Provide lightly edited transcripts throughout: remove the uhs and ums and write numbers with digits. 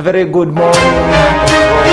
A very good morning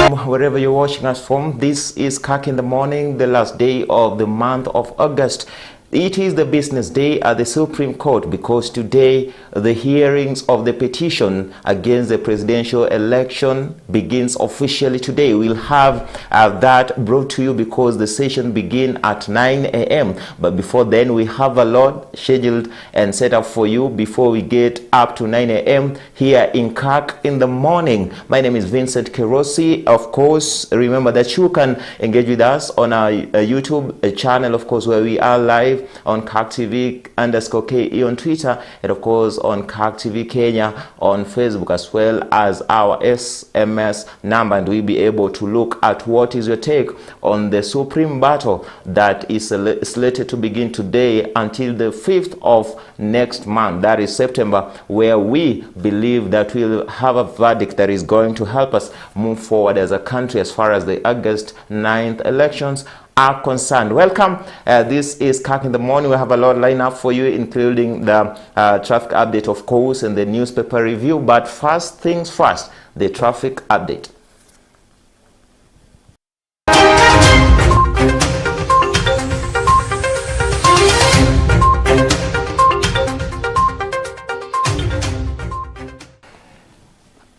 from wherever you're watching us from. This is Kirk in the morning, the last day of the month of August. It is the business day at the Supreme Court because today the hearings of the petition against the presidential election begins officially today. We'll have that brought to you because the session begins at 9 a.m. But before then, we have a lot scheduled and set up for you before we get up to 9 a.m. here in Kirk in the morning. My name is Vincent Kirosi. Of course, remember that you can engage with us on our YouTube channel, of course, where we are live on Kirk TV _KE on Twitter, and of course on Kirk TV Kenya on Facebook, as well as our SMS number, and we'll be able to look at what is your take on the supreme battle that is slated to begin today until the 5th of next month, that is September, where we believe that we'll have a verdict that is going to help us move forward as a country as far as the August 9th elections are concerned. Welcome. This is Kirk in the morning. We have a lot lined up for you, including the traffic update, of course, and the newspaper review. But first things first, the traffic update.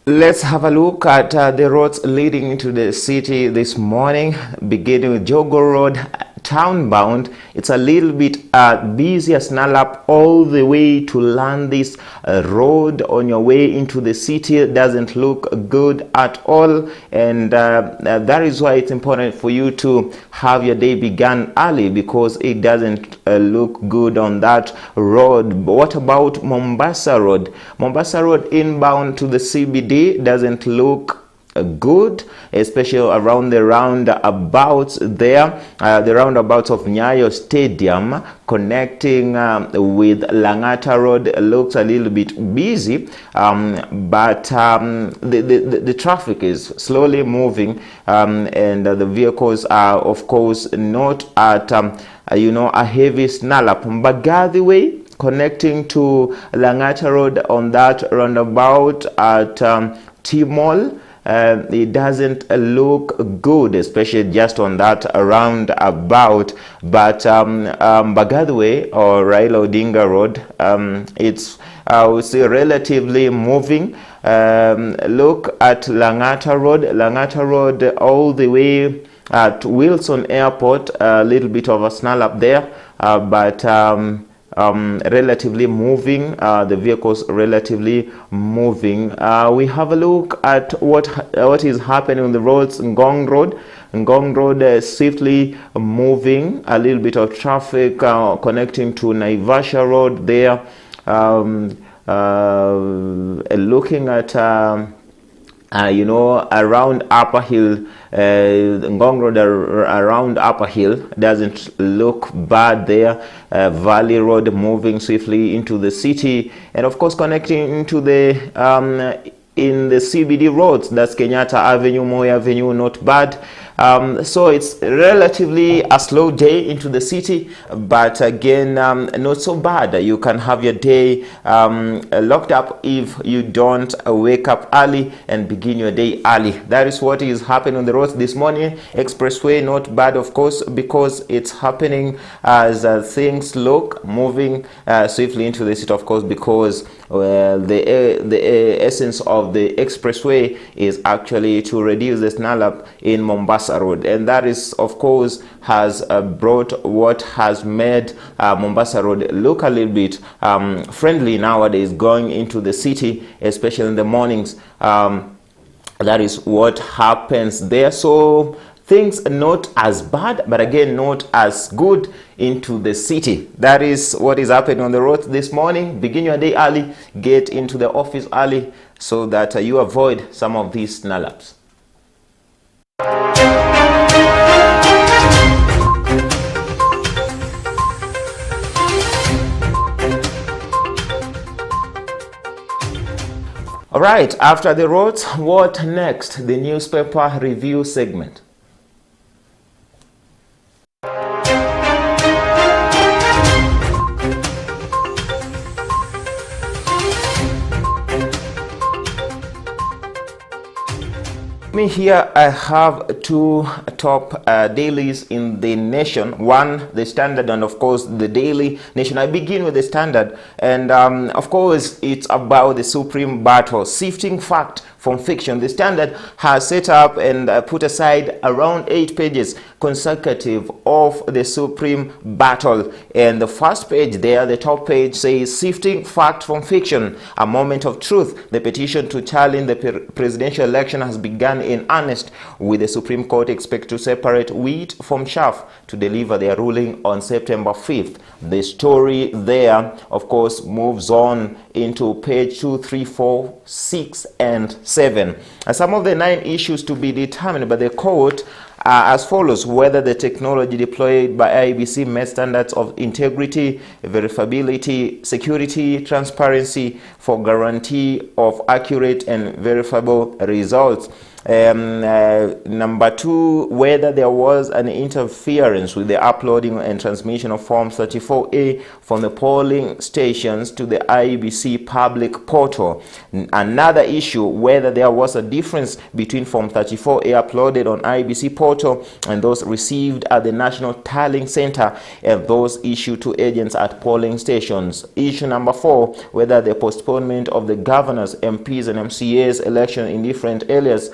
Let's have a look at the roads leading into the city this morning, beginning with Jogo Road, townbound. It's a little bit busy as Nalap all the way to Landis Road on your way into the city. It doesn't look good at all, and that is why it's important for you to have your day begun early, because it doesn't look good on that road. But what about Mombasa Road? Mombasa Road inbound to the CBD doesn't look good, especially around the roundabouts there, the roundabouts of Nyayo Stadium connecting with Langata Road looks a little bit busy, but the traffic is slowly moving, and the vehicles are, of course, not at a heavy snarl up. Mbagathi Way connecting to Langata Road on that roundabout at T-Mall, it doesn't look good, especially just on that roundabout. But Mbagathi Way or Raila Odinga Road, it's I would say relatively moving. Look at Langata Road all the way at Wilson Airport, a little bit of a snarl up there, but relatively moving, the vehicles relatively moving. We have a look at what is happening on the roads. Ngong Road swiftly moving, a little bit of traffic connecting to Naivasha Road there. Looking at around Upper Hill, Ngong Road around Upper Hill doesn't look bad there. Valley Road moving swiftly into the city, and of course connecting into the in the CBD roads, that's Kenyatta Avenue, Moi Avenue, not bad. So it's relatively a slow day into the city, but again, not so bad. You can have your day locked up if you don't wake up early and begin your day early. That is what is happening on the roads this morning. Expressway, not bad, of course, because it's happening as things look moving swiftly into the city, of course, because the essence of the expressway is actually to reduce the snarl up in Mombasa Road, and that is, of course, has brought what has made Mombasa Road look a little bit friendly nowadays going into the city, especially in the mornings. That is what happens there. So things not as bad, but again not as good into the city. That is what is happening on the roads this morning. Begin your day early, get into the office early, so that you avoid some of these snarl ups. All right, after the roads, what next? The newspaper review segment. Me here, I have two top dailies in the nation. One, the Standard, and of course the Daily Nation. I begin with the Standard, and of course it's about the supreme battle, sifting fact from fiction. The Standard has set up and put aside around 8 pages consecutive of the supreme battle, and the first page there, the top page, says sifting fact from fiction, a moment of truth. The petition to challenge the presidential election has begun in earnest, with the Supreme Court expected to separate wheat from chaff to deliver their ruling on September 5th. The story there, of course, moves on into page 2, 3, 4, 6, and 7. Some of the 9 issues to be determined by the court are as follows: whether the technology deployed by IEBC met standards of integrity, verifiability, security, transparency for guarantee of accurate and verifiable results. Number 2, whether there was an interference with the uploading and transmission of Form 34A from the polling stations to the IEBC public portal. Another issue, whether there was a difference between Form 34A uploaded on IEBC portal and those received at the National Tallying Center and those issued to agents at polling stations. Issue number 4, whether the postponement of the governors, MPs, and MCAs election in different areas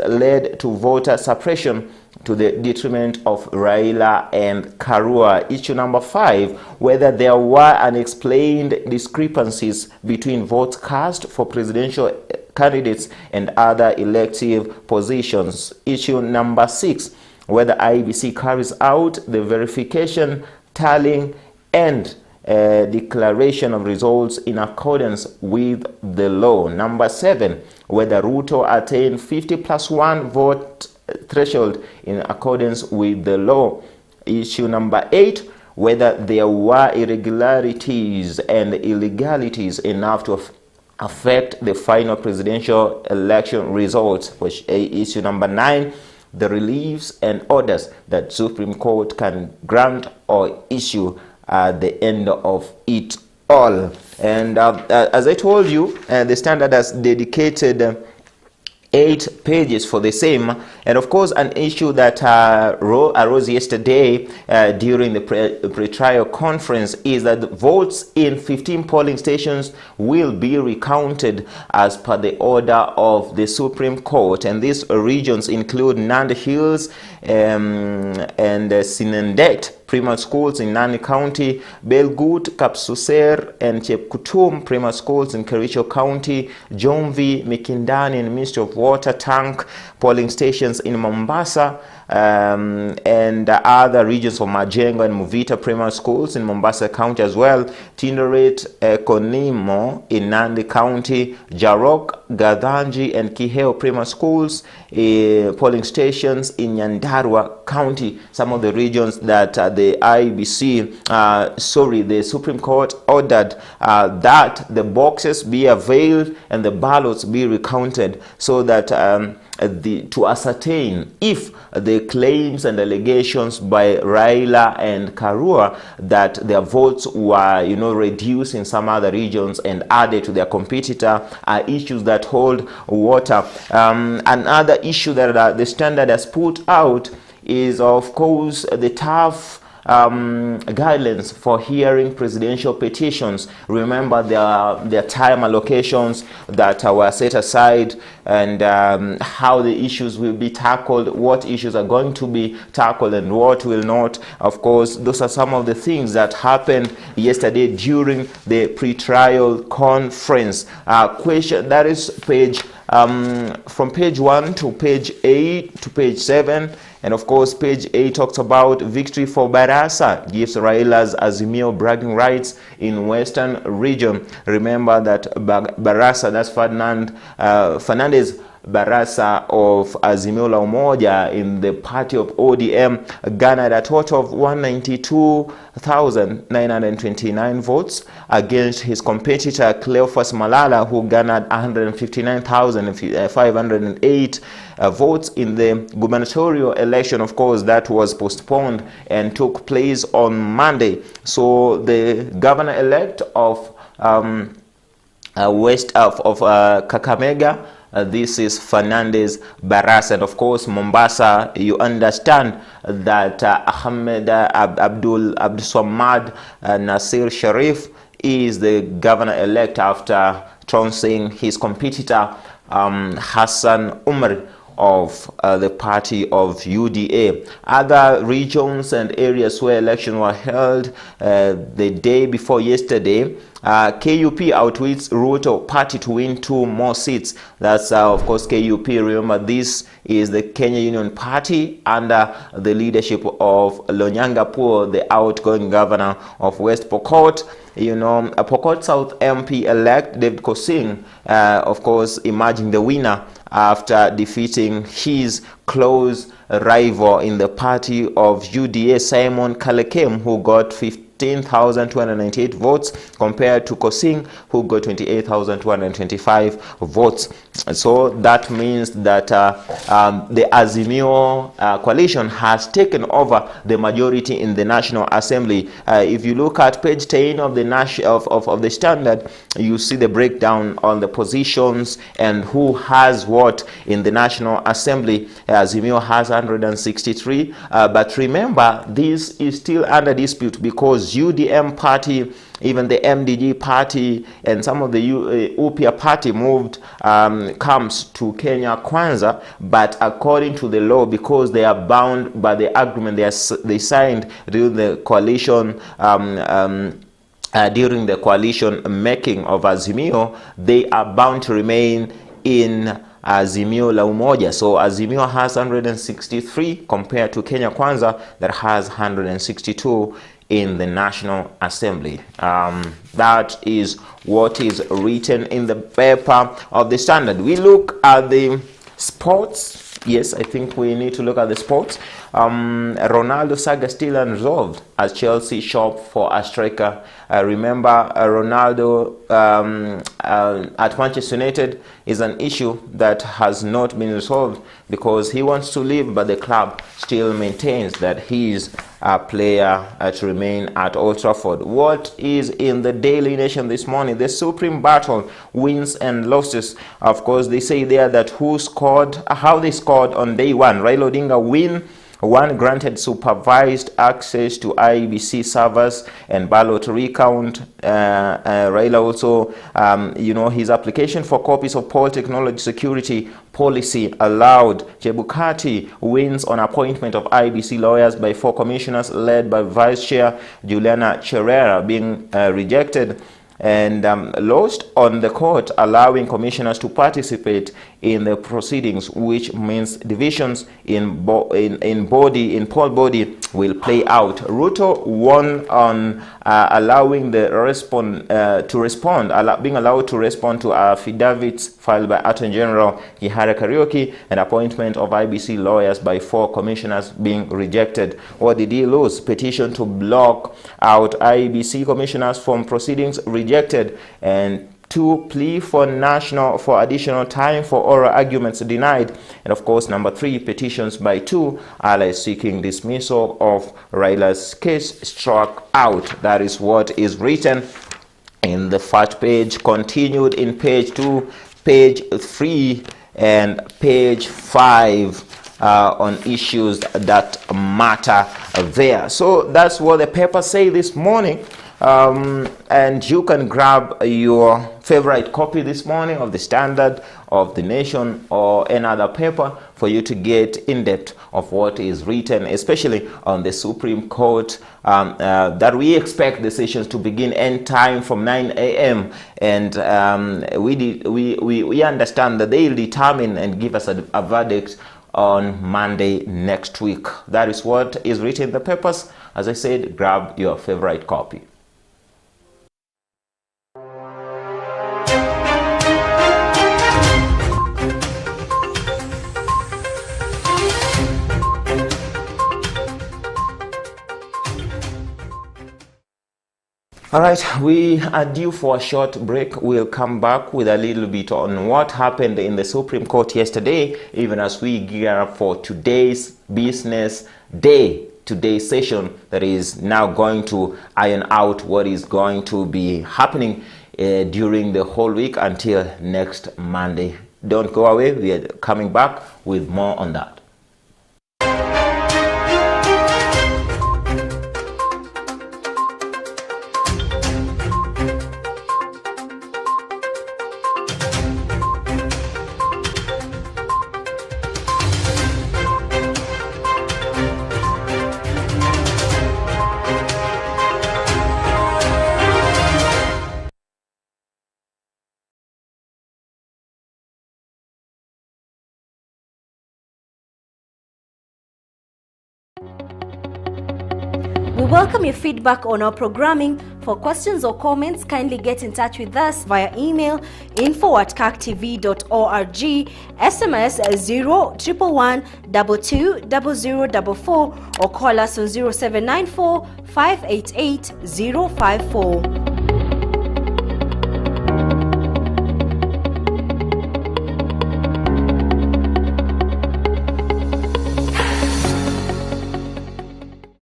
led to voter suppression to the detriment of Raila and Karua. Issue number 5, whether there were unexplained discrepancies between votes cast for presidential candidates and other elective positions. Issue number 6, whether IEBC carries out the verification, tallying, and declaration of results in accordance with the law. Number 7, whether Ruto attained 50+1 vote threshold in accordance with the law. Issue number 8, whether there were irregularities and illegalities enough to affect the final presidential election results. Which issue number 9, the reliefs and orders that Supreme Court can grant or issue at the end of it all. And as I told you, the Standard has dedicated 8 pages for the same. And of course, an issue that arose yesterday during the pre-trial conference is that the votes in 15 polling stations will be recounted as per the order of the Supreme Court. And these regions include Nandi Hills and Sinendet primary schools in Nandi County, Belgut, Kapsuser, and Chepkutum primary schools in Kericho County, Jomvi, Mikindani, and Ministry of Water Tank polling stations in Mombasa, and other regions of Majengo and Muvita primary schools in Mombasa County as well, Tinderet, Konimo in Nandi County, Jarok, Gadhanji, and Kiheo primary schools, polling stations in Nyandarua County. Some of the regions that the the Supreme Court ordered that the boxes be availed and the ballots be recounted, so that to ascertain if the claims and allegations by Raila and Karua that their votes were, reduced in some other regions and added to their competitor are issues that hold water. Another issue that the Standard has put out is, of course, the tough guidelines for hearing presidential petitions. Remember, there are time allocations that were set aside, and how the issues will be tackled, what issues are going to be tackled and what will not. Of course, those are some of the things that happened yesterday during the pre-trial conference. Question, that is page from page 1 to page 8 to page 7. And of course, page 8 talks about victory for Barasa, gives Raila's Azimio bragging rights in Western region. Remember that Barasa, that's Fernandez Barasa of Azimio la Umoja in the party of ODM, garnered a total of 192,929 votes against his competitor Cleophas Malala, who garnered 159,508 votes in the gubernatorial election, of course, that was postponed and took place on Monday. So the governor-elect of Kakamega, This is Fernandez Barras. And of course, Mombasa, you understand that Ahmed Abdul Swamad Nasir Sharif is the governor-elect after trouncing his competitor Hassan Umar of the party of UDA. Other regions and areas where elections were held the day before yesterday, KUP outwits Ruto party to win 2 more seats. That's of course KUP. Remember, this is the Kenya Union Party under the leadership of Lonyanga Poor, the outgoing governor of West Pokot. You know, Pokot South MP-elect David Kosing, of course, emerging the winner after defeating his close rival in the party of UDA, Simon Kalekem, who got 15,298 votes, compared to Kosing, who got 28,225 votes. So that means that the Azimio coalition has taken over the majority in the National Assembly. If you look at page 10 of the of the Standard, you see the breakdown on the positions and who has what in the National Assembly. Azimio has 163, but remember, this is still under dispute because UDM party, even the MDG party, and some of the UPIA party moved comes to Kenya Kwanza, but according to the law, because they are bound by the agreement they signed during the coalition making of Azimio, they are bound to remain in Azimio la Umoja. So Azimio has 163 compared to Kenya Kwanza that has 162 in the National Assembly. That is what is written in the paper of the Standard. We look at the sports. Yes, I think we need to look at the sports. Ronaldo saga still unresolved as Chelsea shop for a striker. Remember, Ronaldo at Manchester United is an issue that has not been resolved because he wants to leave, but the club still maintains that he is a player to remain at Old Trafford. What is in the Daily Nation this morning? The supreme battle, wins and losses. Of course, they say there that who scored, how they scored on day one. Raila Odinga win. One granted supervised access to IEBC servers and ballot recount. Raila also, his application for copies of poll technology security policy allowed. Chebukati wins on appointment of IEBC lawyers by 4 commissioners led by Vice Chair Juliana Cherera being rejected, and lost on the court allowing commissioners to participate in the proceedings, which means divisions in poll body will play out. Ruto won on allowing the being allowed to respond to affidavits filed by Attorney General Kihara Kariuki, and appointment of IBC lawyers by 4 commissioners being rejected. What did he lose? Petition to block out IBC commissioners from proceedings rejected, and 2 plea for additional time for oral arguments denied. And of course, number 3, petitions by 2 allies seeking dismissal of Raila's case struck out. That is what is written in the first page, continued in page 2, page 3, and page 5 on issues that matter there. So that's what the papers say this morning. And you can grab your favorite copy this morning of the Standard, of the Nation, or any other paper for you to get in depth of what is written, especially on the Supreme Court, that we expect the sessions to begin end time from 9 a.m. And we understand that they will determine and give us a verdict on Monday next week. That is what is written in the papers. As I said, grab your favorite copy. All right, we are due for a short break. We'll come back with a little bit on what happened in the Supreme Court yesterday, even as we gear up for today's business day, today's session that is now going to iron out what is going to be happening during the whole week until next Monday. Don't go away. We are coming back with more on that. We welcome your feedback on our programming. For questions or comments, kindly get in touch with us via email info@kirktv.org, SMS 0111 220044, or call us on 0794 588 054.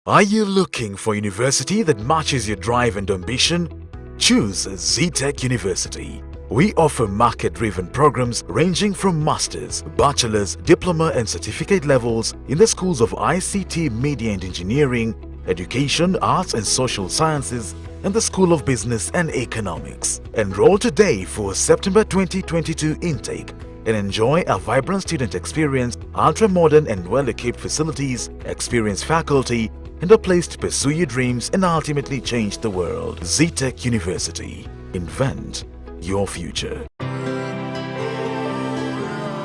Are you looking for a university that matches your drive and ambition? Choose ZTech University. We offer market-driven programs ranging from master's, bachelor's, diploma and certificate levels in the schools of ICT, Media and Engineering, Education, Arts and Social Sciences, and the School of Business and Economics. Enroll today for September 2022 intake and enjoy a vibrant student experience, ultra-modern and well-equipped facilities, experienced faculty, and a place to pursue your dreams and ultimately change the world. ZTech University. Invent your future.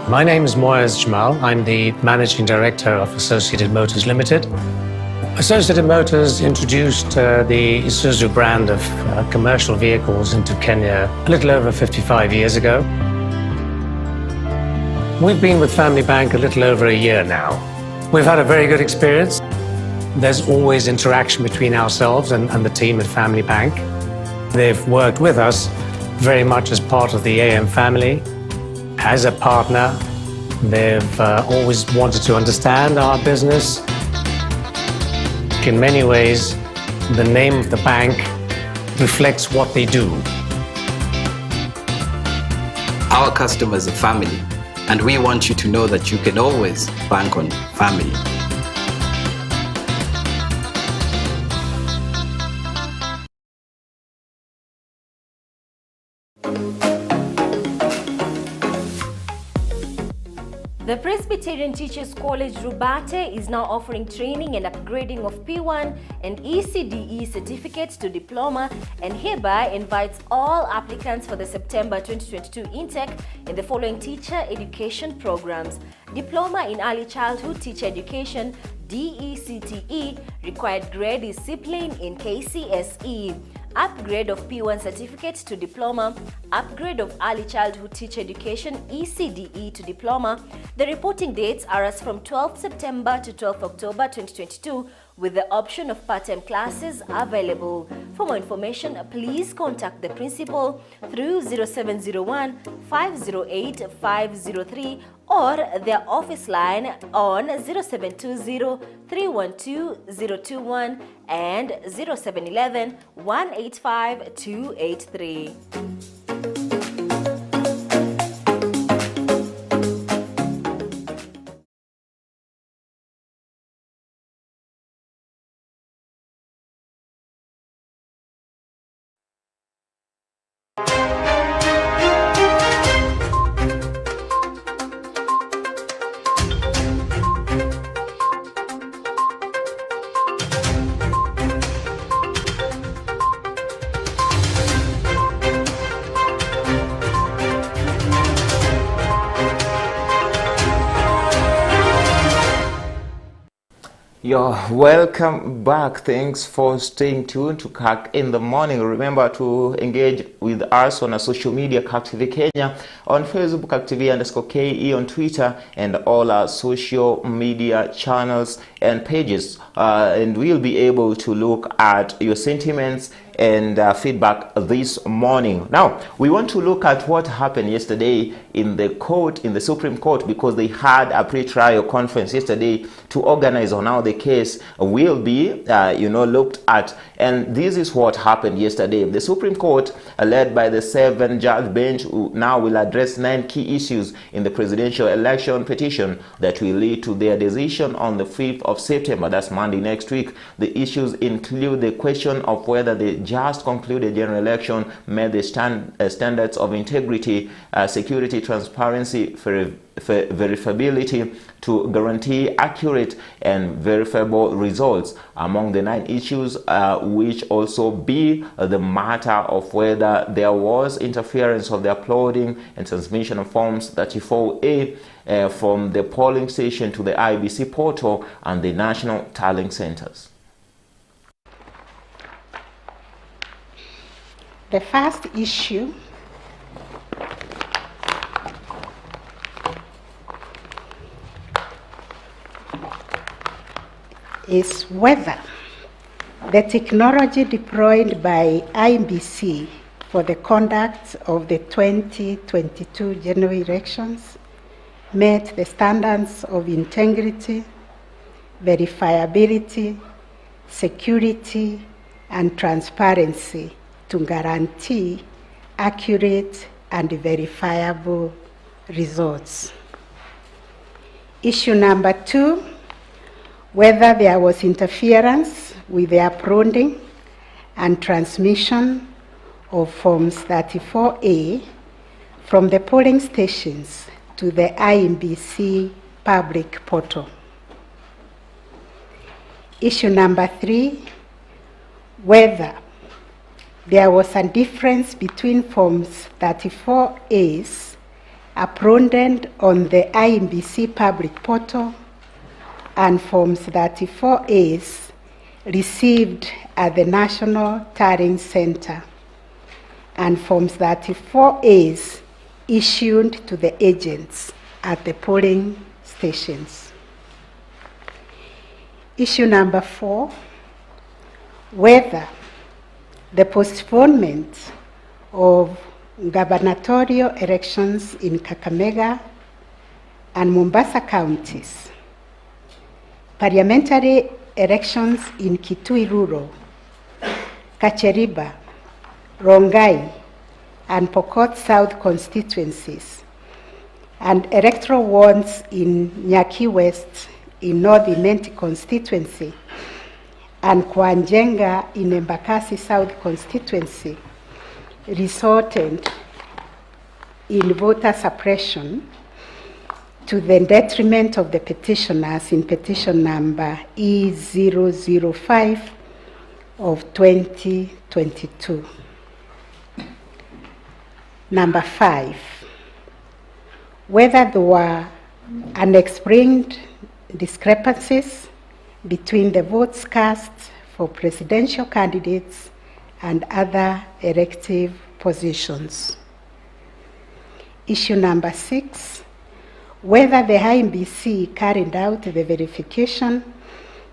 My name is Moaz Jamal. I'm the Managing Director of Associated Motors Limited. Associated Motors introduced the Isuzu brand of commercial vehicles into Kenya a little over 55 years ago. We've been with Family Bank a little over a year now. We've had a very good experience. There's always interaction between ourselves and the team at Family Bank. They've worked with us very much as part of the AM family, as a partner. They've always wanted to understand our business. In many ways, the name of the bank reflects what they do. Our customers are family, and we want you to know that you can always bank on family. The Presbyterian Teachers College Rubate is now offering training and upgrading of P1 and ECDE certificates to diploma, and hereby invites all applicants for the September 2022 intake in the following teacher education programs: Diploma in Early Childhood Teacher Education, DECTE, required grade discipline in KCSE. Upgrade of P1 certificate to diploma, upgrade of early childhood teacher education ECDE to diploma. The reporting dates are as from 12th September to 12th October 2022, with the option of part-time classes available. For more information, please contact the principal through 0701 508 503 or their office line on 0720 312 021 and 0711 185 283. You're welcome back. Thanks for staying tuned to Kirk in the Morning. Remember to engage with us on our social media, Kirk TV Kenya, on Facebook, Kirk TV_KE, on Twitter, and all our social media channels and pages. And we'll be able to look at your sentiments and feedback this morning. Now, we want to look at what happened yesterday in the court, in the Supreme Court, because they had a pre-trial conference yesterday to organize on how the case will be, looked at. And this is what happened yesterday. The Supreme Court, led by the 7-judge bench, who now will address 9 key issues in the presidential election petition that will lead to their decision on the 5th of September, that's Monday next week. The issues include the question of whether the just concluded general election met the standards of integrity, security, transparency, verifiability to guarantee accurate and verifiable results. Among the 9 issues, which also be the matter of whether there was interference of the uploading and transmission of Forms 34A from the polling station to the IBC portal and the national tallying centers. The first issue is whether the technology deployed by IBC for the conduct of the 2022 general elections met the standards of integrity, verifiability, security, and transparency to guarantee accurate and verifiable results. Issue number 2, whether there was interference with the uploading and transmission of Forms 34A from the polling stations to the IBC public portal. Issue number 3, whether there was a difference between Forms 34As uploaded on the IBC public portal and Forms 34As received at the National Tallying Center and Forms 34As issued to the agents at the polling stations. Issue number 4, whether the postponement of gubernatorial elections in Kakamega and Mombasa counties, parliamentary elections in Kitui Rural, Kacheriba, Rongai, and Pokot South constituencies, and electoral wards in Nyaki West in North Imenti constituency, and Kwanjenga in Embakasi South constituency resulted in voter suppression to the detriment of the petitioners in petition number E005 of 2022. Number 5, whether there were unexplained discrepancies between the votes cast for presidential candidates and other elective positions. Issue number 6, whether the IBC carried out the verification,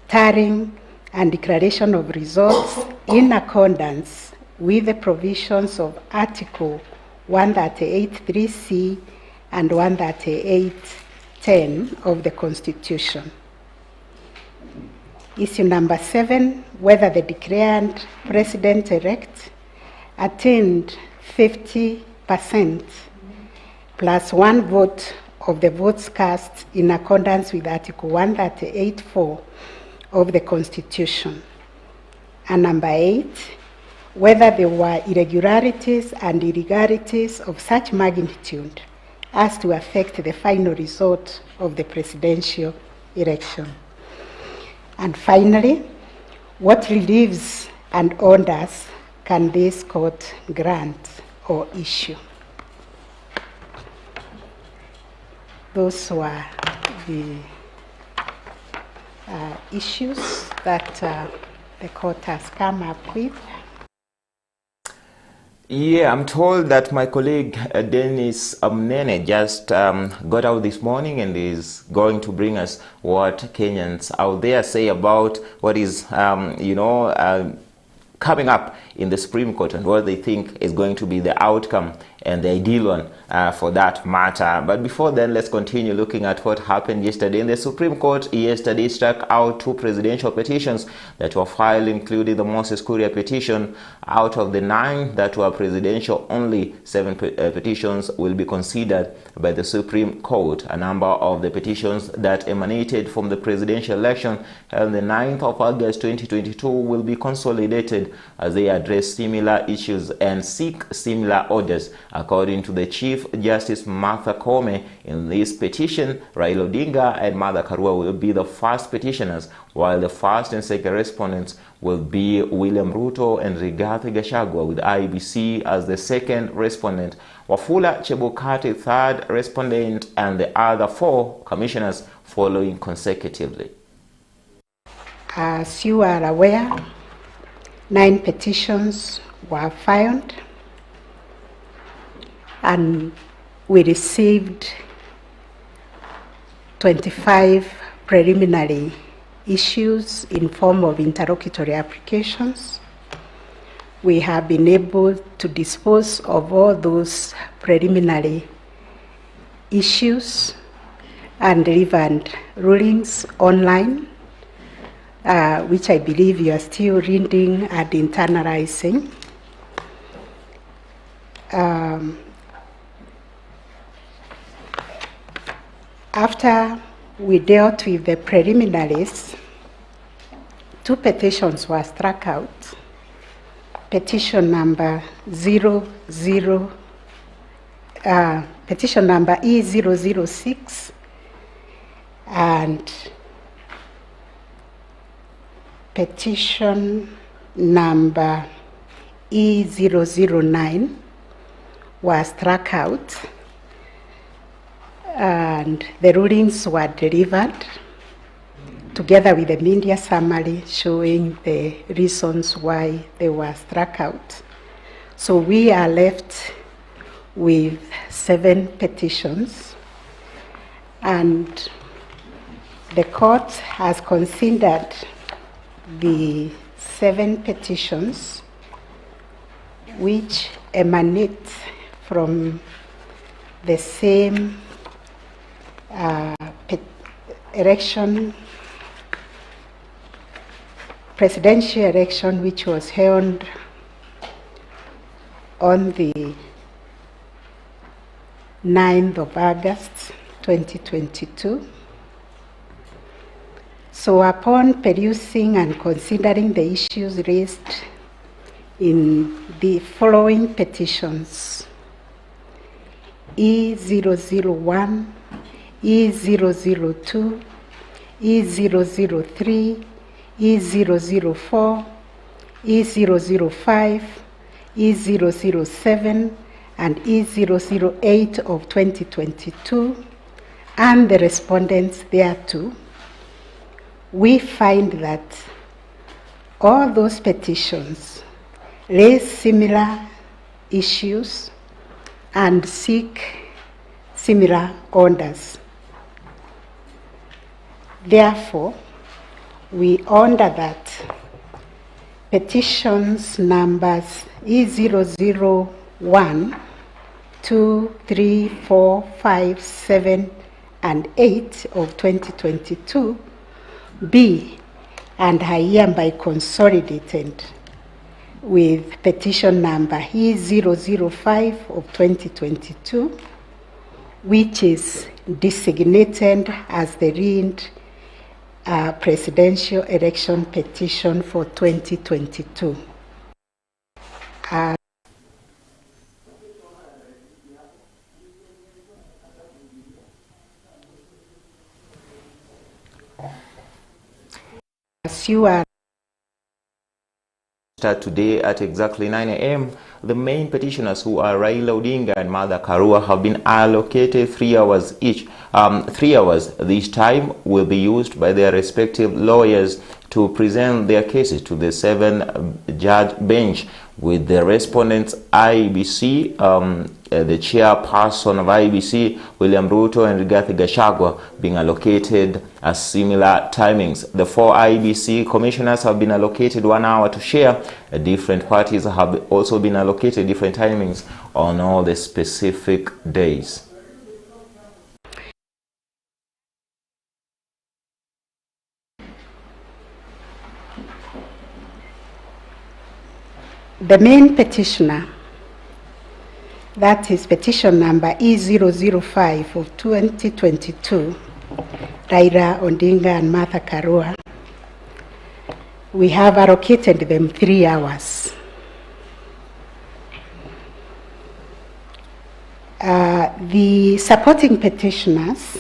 tallying, and declaration of results in accordance with the provisions of Article 138(3)(c) and 138(10) of the Constitution. Issue number 7, whether the declared president-elect attained 50% plus 1 vote of the votes cast in accordance with Article 138(4) of the Constitution. And number 8, whether there were irregularities and illegalities of such magnitude as to affect the final result of the presidential election. And finally, what reliefs and orders can this court grant or issue? Those were the issues that the court has come up with. Yeah, I'm told that my colleague Dennis Amnene just got out this morning and is going to bring us what Kenyans out there say about what is, coming up in the Supreme Court and what they think is going to be the outcome and the ideal one for that matter. But before then, let's continue looking at what happened yesterday. In the Supreme Court yesterday struck out 2 presidential petitions that were filed, including the Moses Kuria petition. Out of the 9 that were presidential, only 7 petitions will be considered by the Supreme Court. A number of the petitions that emanated from the presidential election on the 9th of August 2022 will be consolidated as they address similar issues and seek similar orders. According to the Chief Justice Martha Koome, in this petition, Raila Odinga and Martha Karua will be the first petitioners, while the first and second respondents will be William Ruto and Rigathi Gachagua, with IEBC as the second respondent, Wafula Chebukati third respondent, and the other 4 commissioners following consecutively. As you are aware, 9 petitions were filed, and we received 25 preliminary issues in form of interlocutory applications. We have been able to dispose of all those preliminary issues and delivered rulings online, which I believe you are still reading and internalizing. After we dealt with the preliminaries, 2 petitions were struck out. Petition number E006 and petition number E009 were struck out, and the rulings were delivered together with the media summary showing the reasons why they were struck out. So we are left with 7 petitions, and the court has considered the 7 petitions which emanate from the same presidential election, which was held on the 9th of August 2022. So upon perusing and considering the issues raised in the following petitions: E001, E002, E003, E004, E005, E007, and E008 of 2022, and the respondents thereto, we find that all those petitions raise similar issues and seek similar orders. Therefore, we order that petitions numbers E001, 2, 3, 4, 5, 7, and 8 of 2022 be and are hereby consolidated with petition number E005 of 2022, which is designated as the reigned presidential election petition for 2022. As you are start today at exactly 9 a.m. The main petitioners, who are Raila Odinga and Martha Karua, have been allocated 3 hours each. 3 hours this time will be used by their respective lawyers to present their cases to the 7-judge bench, with the respondents IEBC, the chairperson of IEBC, William Ruto, and Rigathi Gachagua being allocated similar timings. The 4 IEBC commissioners have been allocated 1 hour to share. Different parties have also been allocated different timings on all the specific days. The main petitioner, that is petition number E005 of 2022, Raila Odinga and Martha Karua, we have allocated them 3 hours. The supporting petitioners,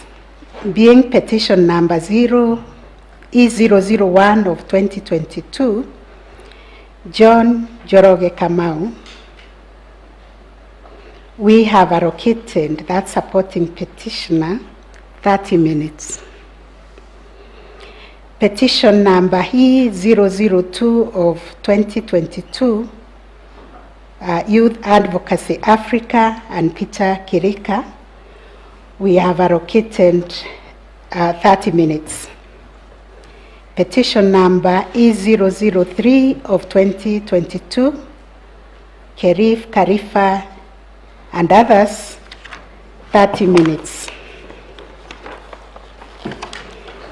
being petition number E001 of 2022, John Joroge Kamau, we have allocated that supporting petitioner 30 minutes. Petition number E002 of 2022, Youth Advocacy Africa and Peter Kirika, we have allocated 30 minutes. Petition number E003 of 2022, Kerif Karifa and others, 30 minutes.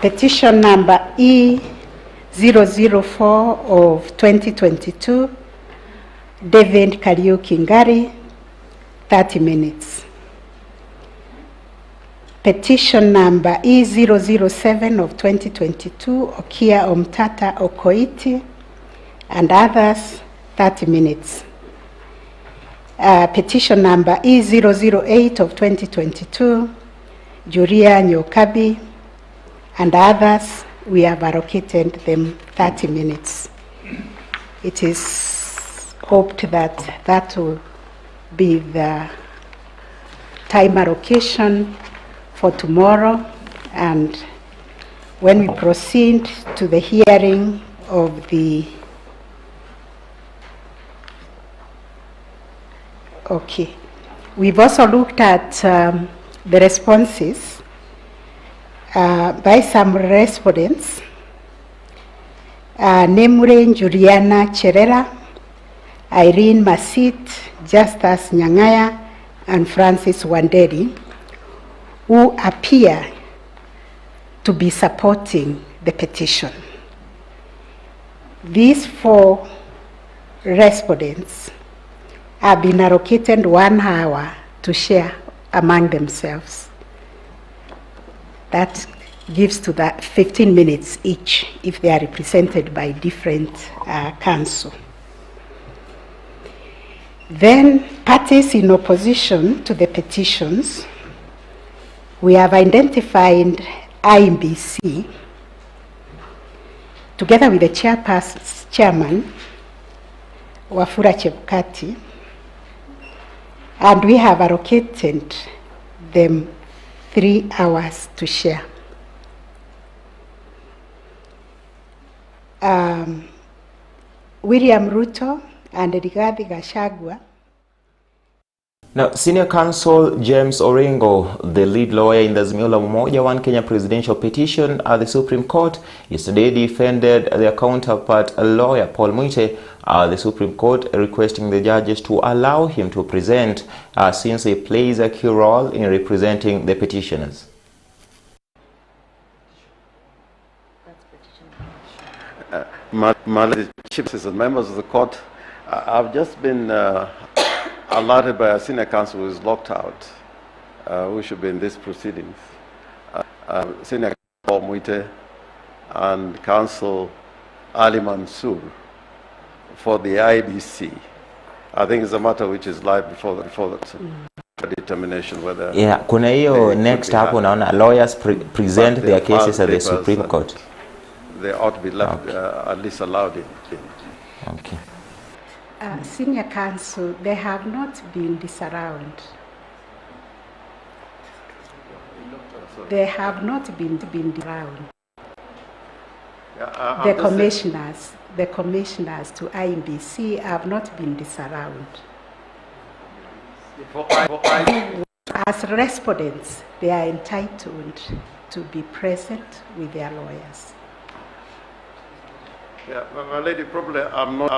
Petition number E004 of 2022, David Kariuki Ngari, 30 minutes. Petition number E007 of 2022, Okia Omtata Okoiti and others, 30 minutes. Petition number E008 of 2022, Juria Nyokabi and others, we have allocated them 30 minutes. It is hoped that that will be the time allocation for tomorrow, and when we proceed to the hearing of the we've also looked at the responses by some respondents, namely Juliana Cherera, Irene Masit, Justus Nyangaya, and Francis Wanderi, who appear to be supporting the petition. These 4 respondents have been allocated 1 hour to share among themselves. That gives to that 15 minutes each if they are represented by different council. Then parties in opposition to the petitions, we have identified IEBC together with the chairman, Wafula Chebukati, and we have allocated them 3 hours to share. William Ruto and Rigathi Gachagua. Now, Senior Counsel James Orengo, the lead lawyer in the Azimio la Umoja One Kenya presidential petition at the Supreme Court, yesterday defended their counterpart lawyer Paul Mwite at the Supreme Court, requesting the judges to allow him to present since he plays a key role in representing the petitioners. My chiefs and members of the court, I've just been alerted by a senior counsel who is locked out, who should be in these proceedings. Senior Counsel Mwite and Counsel Ali Mansour for the IEBC. I think it's a matter which is live before the determination whether. Yeah, kuna hiyo next hapo naona lawyers present their cases at the Supreme Court. They ought to be left, at least allowed in. Okay. Senior counsel, they have not been disallowed. They have not been disallowed. The commissioners to IBC have not been disallowed. As respondents, they are entitled to be present with their lawyers. Yeah, my lady, probably I'm not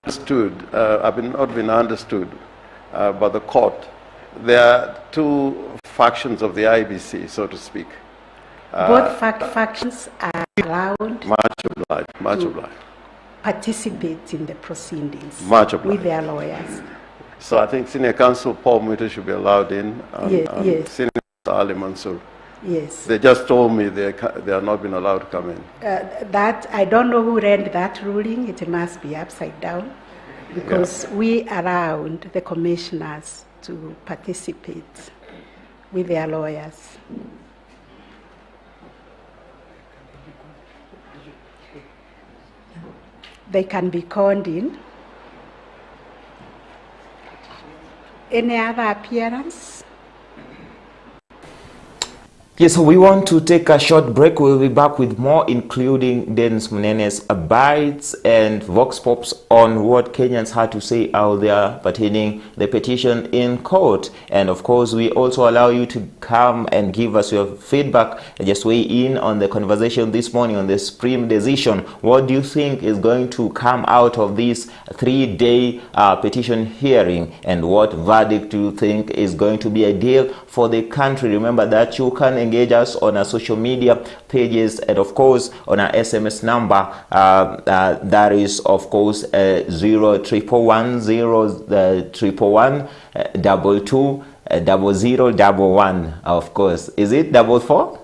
understood. I've not been understood by the court. There are two factions of the IBC, so to speak. Both factions are allowed much obliged. Participate in the proceedings With their lawyers. So I think Senior Counsel Paul Mwito should be allowed in. Yes. Senior Counsel Ali Mansour. Yes. They just told me they are not been allowed to come in. That I don't know who read that ruling. It must be upside down, because we allowed the commissioners to participate with their lawyers. They can be called in. Any other appearance? Yes, so we want to take a short break. We'll be back with more, including Dennis Munene's bites and vox pops on what Kenyans had to say out there pertaining the petition in court. And of course, we also allow you to come and give us your feedback and just weigh in on the conversation this morning on the Supreme decision. What do you think is going to come out of this 3-day petition hearing, and what verdict do you think is going to be ideal for the country? Remember that you can engage us on our social media pages and of course on our SMS number that is of course 01101220011. Of course, is it 44?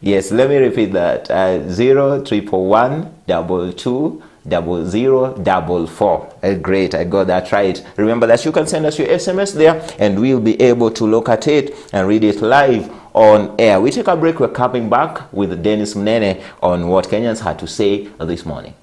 Yes, let me repeat that. 011220044. Great, I got that right. Remember that you can send us your SMS there and we'll be able to look at it and read it live on air. We take a break. We're coming back with Dennis Munene on what Kenyans had to say this morning.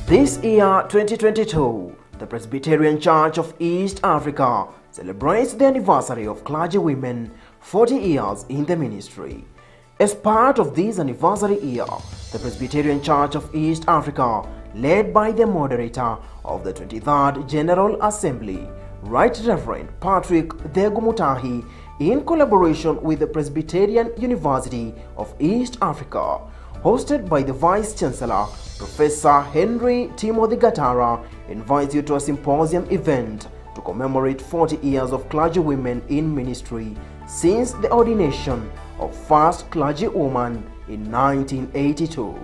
This year, 2022, the Presbyterian Church of East Africa celebrates the anniversary of clergy women, 40 years in the ministry. As part of this anniversary year, the Presbyterian Church of East Africa, led by the moderator of the 23rd General Assembly, Right Reverend Patrick Thegumutahi, in collaboration with the Presbyterian University of East Africa, hosted by the Vice Chancellor, Professor Henry Timothy Gatara, invites you to a symposium event to commemorate 40 years of clergy women in ministry since the ordination of first clergy woman in 1982.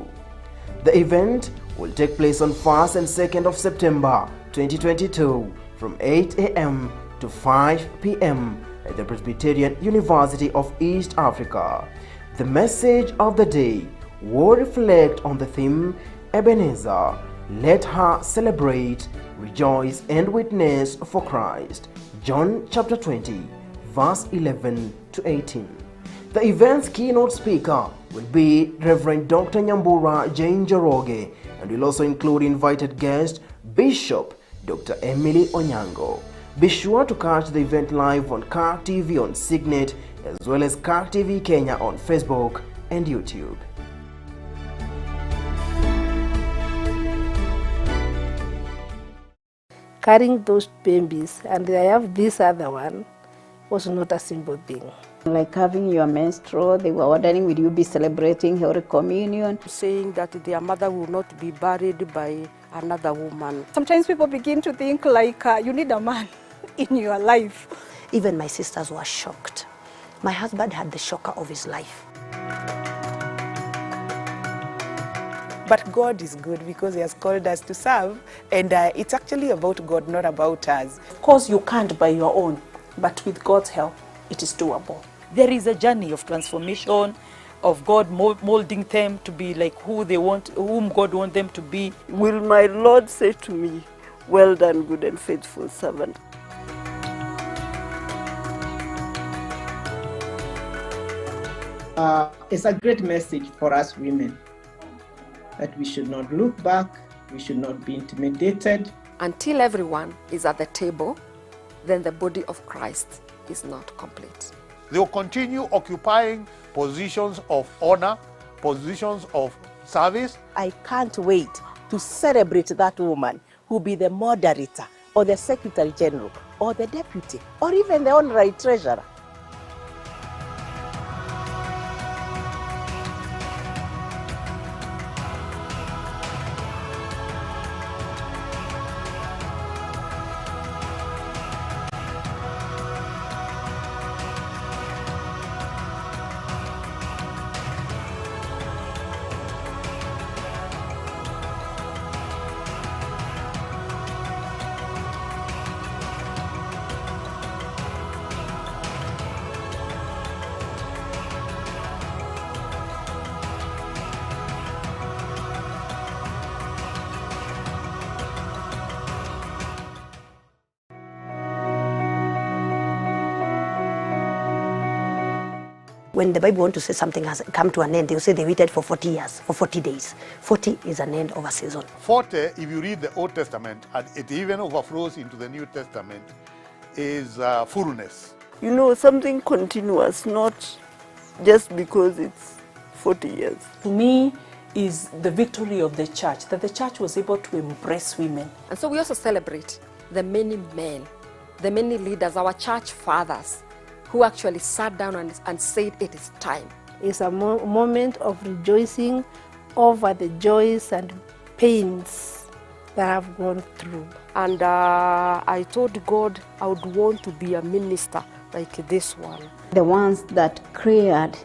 The event will take place on 1st and 2nd of September 2022 from 8 a.m. to 5 p.m. at the Presbyterian University of East Africa. The message of the day will reflect on the theme Ebenezer, let her celebrate, rejoice and witness for Christ. John chapter 20, verse 11 to 18. The event's keynote speaker will be Reverend Dr. Nyambura Jane Njoroge and will also include invited guest Bishop Dr. Emily Onyango. Be sure to catch the event live on Kirk TV on Signet as well as Kirk TV Kenya on Facebook and YouTube. Carrying those babies, and I have this other one, was not a simple thing. Like having your menstrual, they were wondering, will you be celebrating Holy Communion? Saying that their mother will not be buried by another woman. Sometimes people begin to think like you need a man in your life. Even my sisters were shocked. My husband had the shocker of his life. But God is good because He has called us to serve, and it's actually about God, not about us. Of course, you can't by your own, but with God's help, it is doable. There is a journey of transformation, of God molding them to be like whom God wants them to be. Will my Lord say to me, well done, good and faithful servant? It's a great message for us women that we should not look back, we should not be intimidated. Until everyone is at the table, then the body of Christ is not complete. They will continue occupying positions of honor, positions of service. I can't wait to celebrate that woman who will be the moderator or the secretary general or the deputy or even the honorary treasurer. When the Bible wants to say something has come to an end, they'll say they waited for 40 years, for 40 days. 40 is an end of a season. 40, if you read the Old Testament, and it even overflows into the New Testament, is fullness. You know, something continuous, not just because it's 40 years. To me, is the victory of the church, that the church was able to embrace women. And so we also celebrate the many men, the many leaders, our church fathers, who actually sat down and said it is time. It's a moment of rejoicing over the joys and pains that I've gone through. And I told God I would want to be a minister like this one. The ones that cleared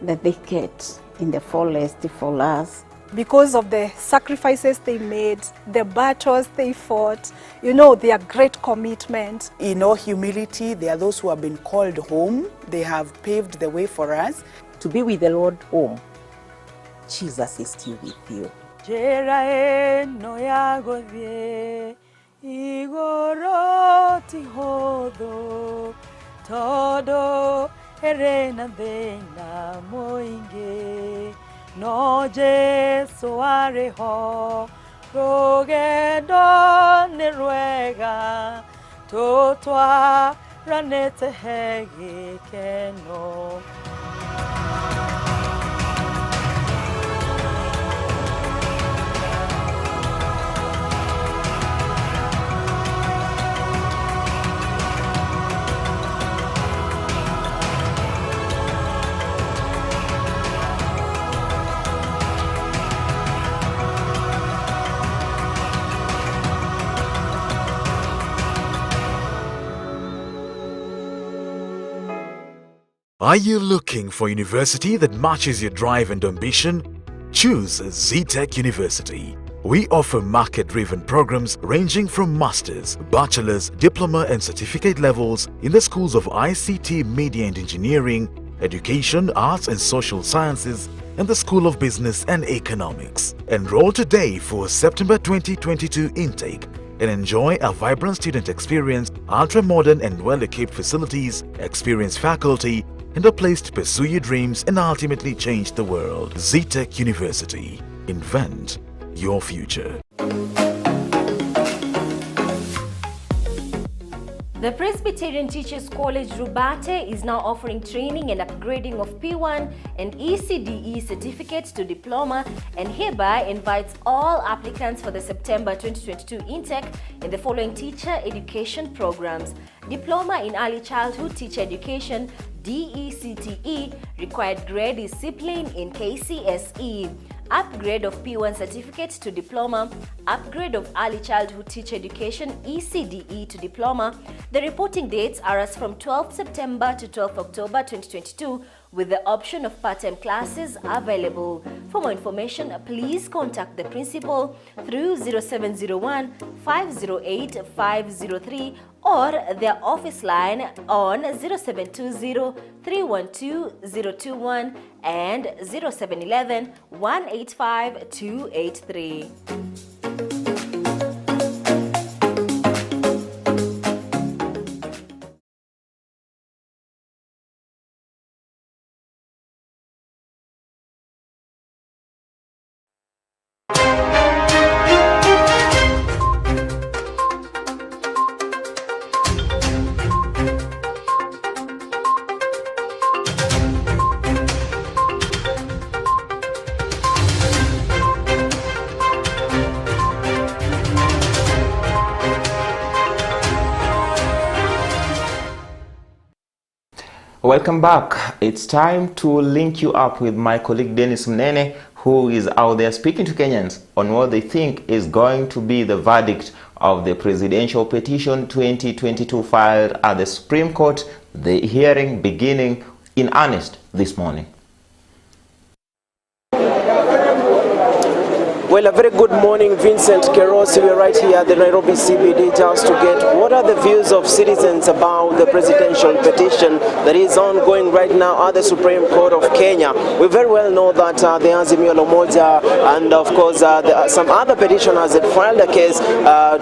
the thicket in the forest for us. Because of the sacrifices they made, the battles they fought, you know, their great commitment. In all humility, there are those who have been called home. They have paved the way for us. To be with the Lord home, Jesus is still with you. No Jesu areho rugendo ni rwega tutwa ranete hegi keno. Are you looking for a university that matches your drive and ambition? Choose ZTech University. We offer market-driven programs ranging from master's, bachelor's, diploma and certificate levels in the schools of ICT, Media and Engineering, Education, Arts and Social Sciences, and the School of Business and Economics. Enroll today for September 2022 intake and enjoy a vibrant student experience, ultra-modern and well-equipped facilities, experienced faculty, and a place to pursue your dreams and ultimately change the world. ZTech University. Invent your future. The Presbyterian Teachers College Rubate is now offering training and upgrading of P1 and ECDE certificates to diploma and hereby invites all applicants for the September 2022 intake in the following teacher education programs: Diploma in Early Childhood Teacher Education, DECTE, required grade discipline in KCSE. Upgrade of P1 certificate to diploma, upgrade of early childhood teacher education ECDE to diploma. The reporting dates are as from 12th September to 12th October 2022 with the option of part-time classes available. For more information, please contact the principal through 0701 508 503 or their office line on 0720-312-021 and 0711-185-283. Welcome back. It's time to link you up with my colleague Dennis Mnene, who is out there speaking to Kenyans on what they think is going to be the verdict of the presidential petition 2022 filed at the Supreme Court, the hearing beginning in earnest this morning. Well, a very good morning, Vincent Kerosi. We're right here at the Nairobi CBD just to get what are the views of citizens about the presidential petition that is ongoing right now at the Supreme Court of Kenya. We very well know that the Azimio la Umoja and of course some other petitioners had filed a case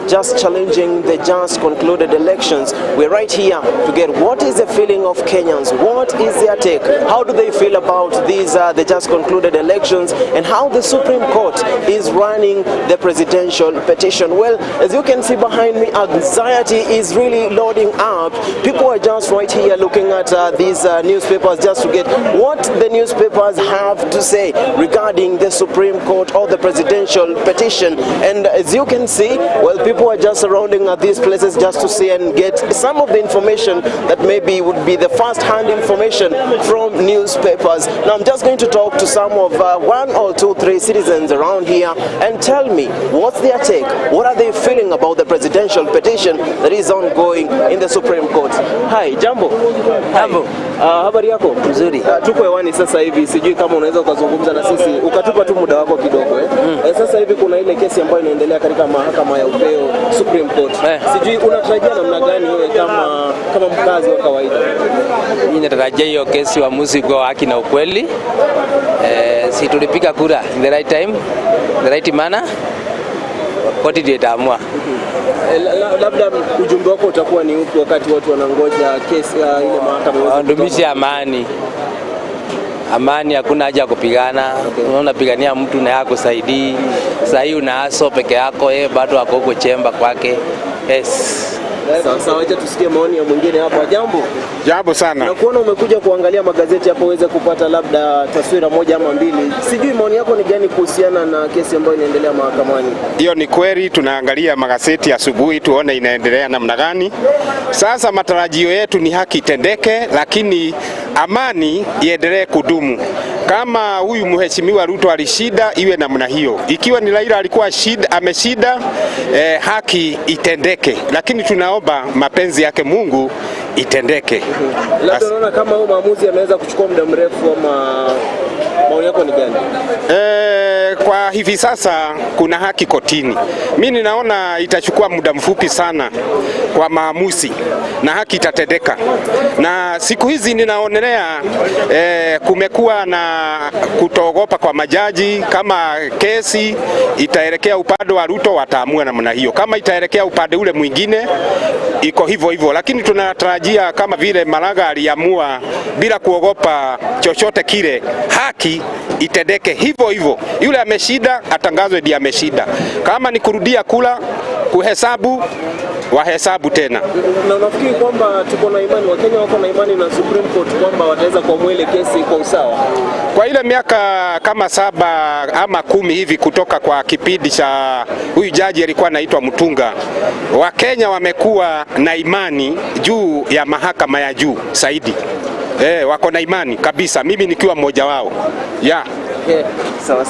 just challenging the just concluded elections. We're right here to get what is the feeling of Kenyans, what is their take, how do they feel about these the just concluded elections, and how the Supreme Court is running the presidential petition. Well, as you can see behind me, anxiety is really loading up. People are just right here looking at these newspapers just to get what the newspapers have to say regarding the Supreme Court or the presidential petition. And as you can see, well, people are just surrounding at these places just to see and get some of the information that maybe would be the first-hand information from newspapers. Now, I'm just going to talk to some of 1 or 2, 3 citizens around here and tell me what's their take, what are they feeling about the presidential petition that is ongoing in the Supreme Court. Hi, jambo. Jambo. Habari yako? Nzuri. Tuko hewani sasa hivi, sijui kama unaweza ukazungumza na sisi ukatupa tu muda wako kidogo sasa hivi kuna ile kesi ambayo inaendelea katika mahakama ya upeo Supreme Court. Sijui unatarajia namna gani wewe kama mkazi wa kawaida? Mimi natarajia hiyo kesi uamuzi kwa haki na ukweli. Si tulipiga kura in the right time, the right manner. Koti ndio itaamua. Labda ujumbe wako utakuwa ni upi wakati watu wanangoja kesi ile mahakama? Wadumishe amani. Amani, hakuna haja ya kupigana. Unaona pigania mtu na yako saidii. Sasa hii unaaso peke yako, bado wako huko chemba kwake. Yes. Sawa, acha tusikie maoni ya mwingine hapa. Jambo. Jambo sana. Nakuona umekuja kuangalia magazeti hapo uweze kupata labda taswira moja ama mbili. Sijui maoni yako ni gani kuhusiana na kesi ambayo inaendelea mahakamani? Hiyo ni kweli, tunaangalia magazeti asubuhi tuone inaendelea namna gani. Sasa matarajio yetu ni haki itendeke, lakini amani iendelee kudumu. Kama huyu mheshimiwa Ruto alishida, iwe namna hiyo. Ikiwa ni Raila alikuwa ameshida, haki itendeke. Lakini tunaomba mapenzi yake Mungu itendeke. Labda unaona kama huyu maamuzi yanaweza kuchukua muda mrefu ama maoni yako ni gani? Kwa hivi sasa kuna haki kotini. Mimi ninaona itachukua muda mfupi sana kwa maamuzi na haki itatendeka. Na siku hizi ninaonelea kumekuwa na kutoogopa kwa majaji. Kama kesi itaelekea upande wa Ruto wataamua namna hiyo. Kama itaelekea upande ule mwingine iko hivyo hivyo. Lakini tunatarajia kama vile Maraga aliamua bila kuogopa chochote kile, haki itendeke hivyo hivyo. Yule ameshida atangazwe ndiye ameshida. Kama ni kurudia kula kuhesabu wahesabu tena. Na unafikiri kwamba tuko na imani, Wakenya wako na imani na Supreme Court kwamba wataweza kuamua ile kesi kwa usawa? Kwa ile miaka kama 7 ama 10 hivi kutoka kwa kipindi cha huyu jaji alikuwa anaitwa Mutunga, Wakenya wamekuwa na imani juu ya mahakama ya juu zaidi. Wako na imani kabisa, mimi nikiwa mmoja wao. Yeah.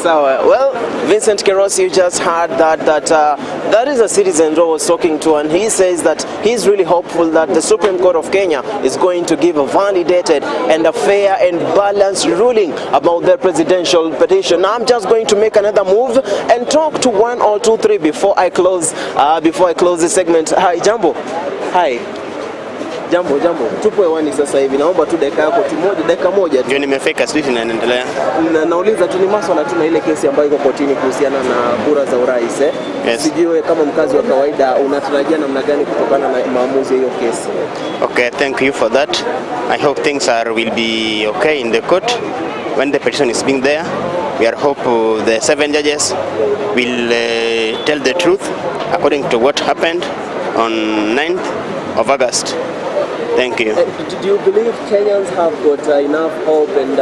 Sawa. Well, Vincent Kerosi, you just heard that is a citizen who was talking to, and he says that he's really hopeful that the Supreme Court of Kenya is going to give a validated and a fair and balanced ruling about their presidential petition. Now I'm just going to make another move and talk to 1 or 2, 3 before I close this segment. Hi, jambo. Hi. Jambo, tupo hewani sasa hivi, naomba tu dakika yako dakika moja tu. Ndio nimefika, sisi naendelea. Nauliza tu ni maswala tu na ile kesi ambayo iko kotini kuhusiana na kura za urais Yes. Sijui kama mkazi wa kawaida unatarajia namna gani kutokana na maamuzi ya hiyo kesi? Okay, thank you for that. I hope things will be okay in the court when the petition is being there. We are hope the 7 judges will tell the truth according to what happened on 9th of August. Thank you. Do you believe Kenyans have got enough hope and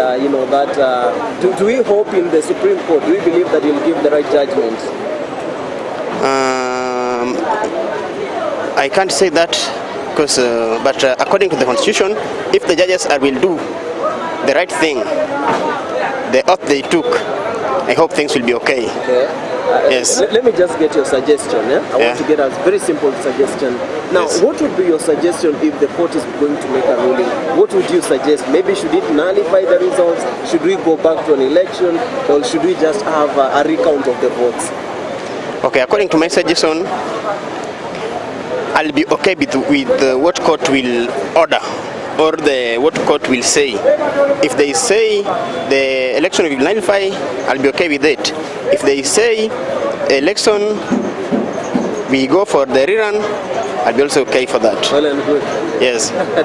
do we hope in the Supreme Court? Do we believe that you'll give the right judgment? I can't say that because, but according to the Constitution, if the judges will do the right thing, the oath they took, I hope things will be okay. Yes. Let me just get your suggestion. I want to get a very simple suggestion. Now, what would be your suggestion if the court is going to make a ruling? What would you suggest? Maybe should it nullify the results? Should we go back to an election? Or should we just have a recount of the votes? Okay, according to my suggestion, I'll be okay with what court will order or what court will say. If they say the election will nullify, I'll be okay with it. If they say election we go for the rerun, I'll be also okay for that. Well and good. Yes. Okay,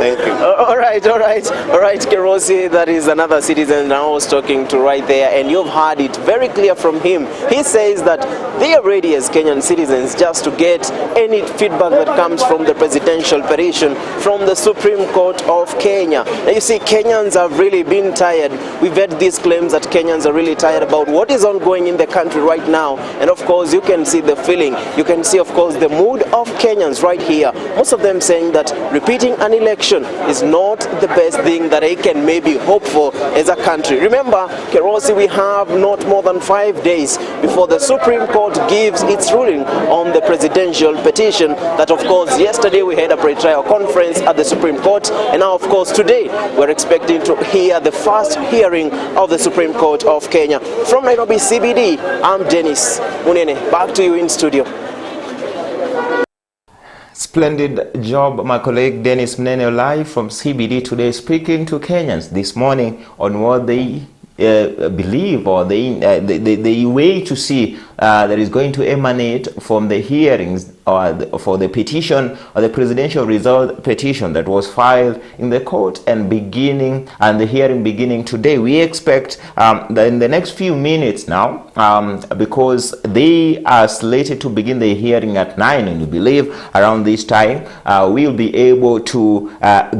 thank you. All right, Kerosi, that is another citizen I was talking to right there, and you've heard it very clear from him. He says that they are ready as Kenyan citizens just to get any feedback that comes from the presidential petition from the Supreme Court of Kenya. Now you see, Kenyans have really been tired. We've had these claims that Kenyans are really tired about what is ongoing in the country right now, and of course you can see the feeling, you can see of course the mood of Kenyans right here. Most of them saying that repeating an election is not the best thing that they can maybe hope for as a country. Remember, Kerosi, we have not more than 5 days before the Supreme Court gives its ruling on the presidential petition that of course yesterday we had a pre-trial conference at the Supreme Court, and now of course today we're expecting to hear the first hearing of the Supreme Court of Kenya. From Nairobi CBD, I'm Dennis Munene. Back to you in studio. Splendid job, my colleague Dennis Mnene, live from CBD today, speaking to Kenyans this morning on what they believe or the way to see that is going to emanate from the hearings or for the petition or the presidential result petition that was filed in the court and the hearing beginning today. We expect that in the next few minutes now, because they are slated to begin the hearing at 9, and we believe around this time we'll be able to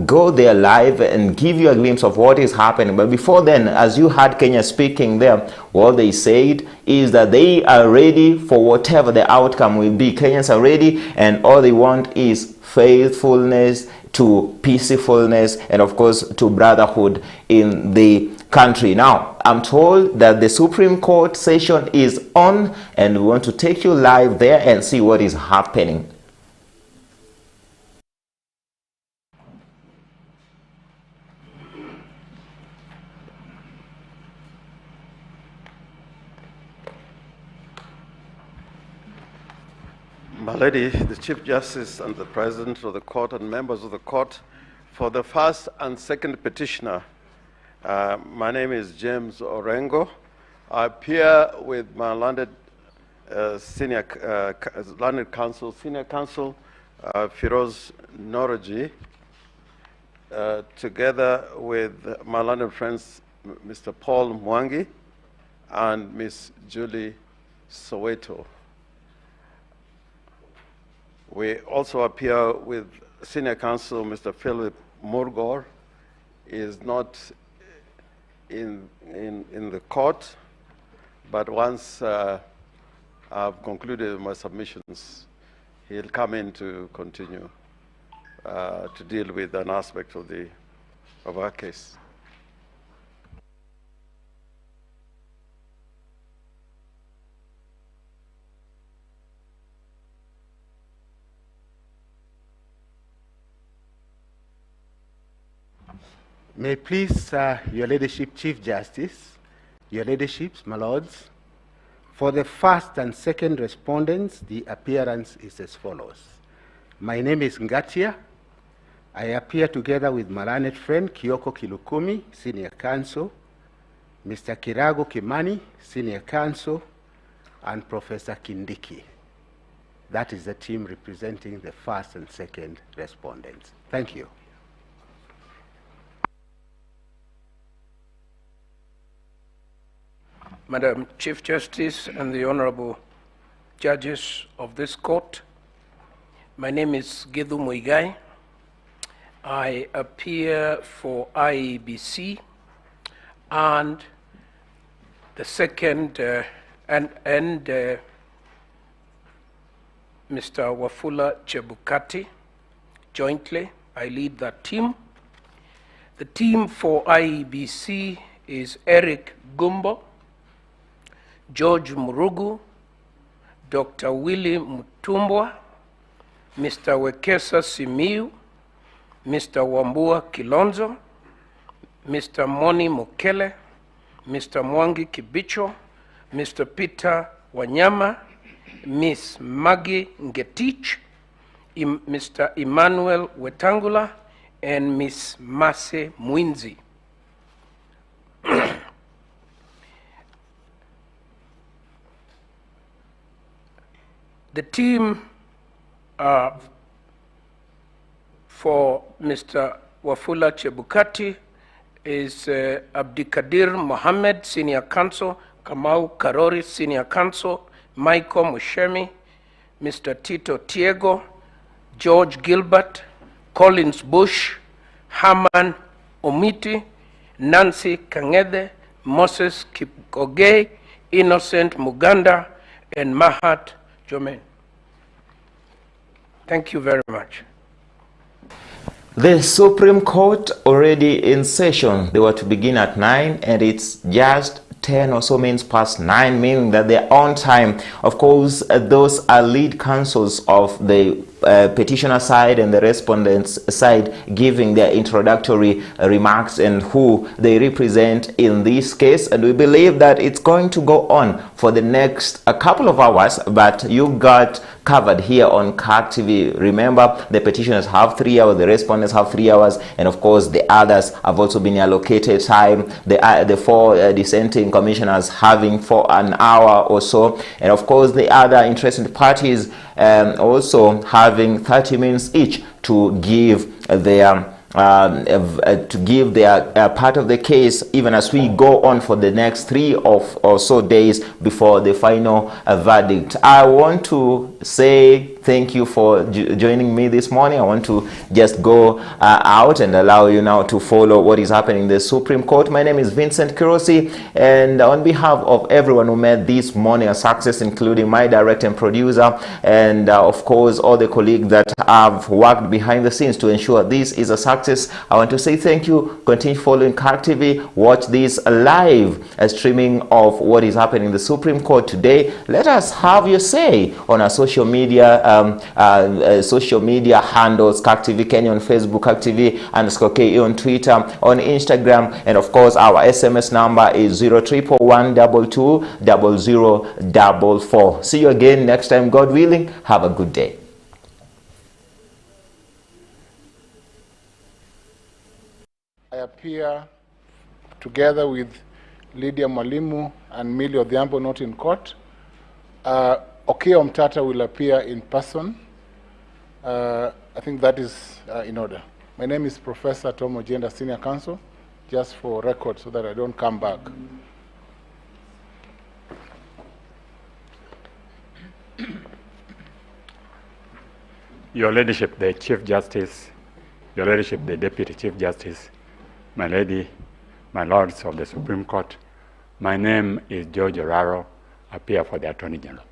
go there live and give you a glimpse of what is happening. But before then, as you heard Kenya speaking there, what they said is that they are ready for whatever the outcome will be. Kenyans are ready, and all they want is faithfulness to peacefulness and of course to brotherhood in the country. Now, I'm told that the Supreme Court session is on, and we want to take you live there and see what is happening. My Lady, the Chief Justice and the President of the Court and members of the Court, for the first and second petitioner, my name is James Orengo. I appear with my learned counsel, senior counsel, Firoz Noroji, together with my learned friends, Mr. Paul Mwangi and Miss Julie Soweto. We also appear with senior counsel, Mr. Philip Murgor, is not in the court, but once I've concluded my submissions, he'll come in to continue to deal with an aspect of our case. May it please Your Ladyship, Chief Justice, Your Ladyship, my lords, for the first and second respondents, the appearance is as follows. My name is Ngatia. I appear together with my learned friend Kioko Kilukumi, Senior Counsel, Mr. Kirago Kimani, Senior Counsel, and Professor Kindiki. That is the team representing the first and second respondents. Thank you. Madam Chief Justice and the Honorable Judges of this court, my name is Githu Muigai. I appear for IEBC and the second Mr. Wafula Chebukati jointly. I lead that team. The team for IEBC is Eric Gumbo, George Murugu, Dr. Willie Mutumbwa, Mr. Wekesa Simiu, Mr. Wambua Kilonzo, Mr. Moni Mukele, Mr. Mwangi Kibicho, Mr. Peter Wanyama, Miss Maggie Ngetich, Mr. Emmanuel Wetangula, and Miss Mase Mwinzi. The team for Mr. Wafula Chebukati is Abdikadir Mohammed, Senior Counsel, Kamau Karori, Senior Counsel, Michael Mushemi, Mr. Tito Tiego, George Gilbert, Collins Bush, Herman Omiti, Nancy Kangede, Moses Kipkoge, Innocent Muganda, and Mahat Jomen. Thank you very much. The Supreme Court already in session. They were to begin at 9 and it's just 10 or so minutes past 9, meaning that they're on time. Of course, those are lead counsels of the petitioner side and the respondents side giving their introductory remarks and who they represent in this case, and we believe that it's going to go on for the next couple of hours, but you got covered here on Kirk TV. Remember, the petitioners have 3 hours, the respondents have 3 hours, and of course the others have also been allocated time, the 4 dissenting commissioners having for an hour or so, and of course the other interested parties also having 30 minutes each to give their part of the case, even as we go on for the next 3 or so days before the final verdict. I want to say thank you for joining me this morning. I want to just go out and allow you now to follow what is happening in the Supreme Court. My name is Vincent Kirosi, and on behalf of everyone who made this morning a success, including my director and producer, and of course all the colleagues that have worked behind the scenes to ensure this is a success, I want to say thank you. Continue following Kirk TV. Watch this live streaming of what is happening in the Supreme Court today. Let us have your say on our social media handles, Kirk TV Kenya on Facebook, Kirk TV_KE on Twitter, on Instagram, and of course our SMS number is 0341220044. See you again next time, God willing. Have a good day. I appear together with Lydia Mwalimu and Millie Odhiambo not in court. Okiya Mtata will appear in person. I think that is in order. My name is Professor Tom Ojenda, Senior Counsel, just for record so that I don't come back. Your Ladyship, the Chief Justice, Your Ladyship, the Deputy Chief Justice, my lady, my lords of the Supreme Court, my name is George Oraro, appear for the Attorney General.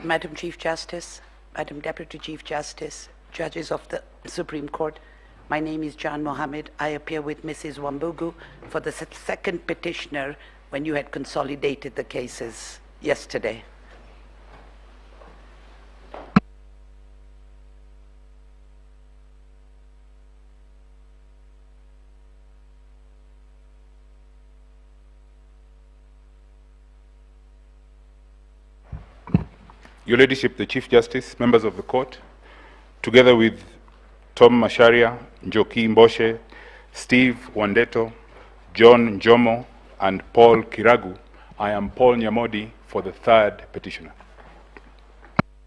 Madam Chief Justice, Madam Deputy Chief Justice, judges of the Supreme Court, my name is Jan Mohammed. I appear with Mrs. Wambugu for the second petitioner when you had consolidated the cases yesterday. Your Ladyship, the Chief Justice, members of the court, together with Tom Masharia, Njoki Mboshe, Steve Wandeto, John Njomo, and Paul Kiragu, I am Paul Nyamodi for the third petitioner.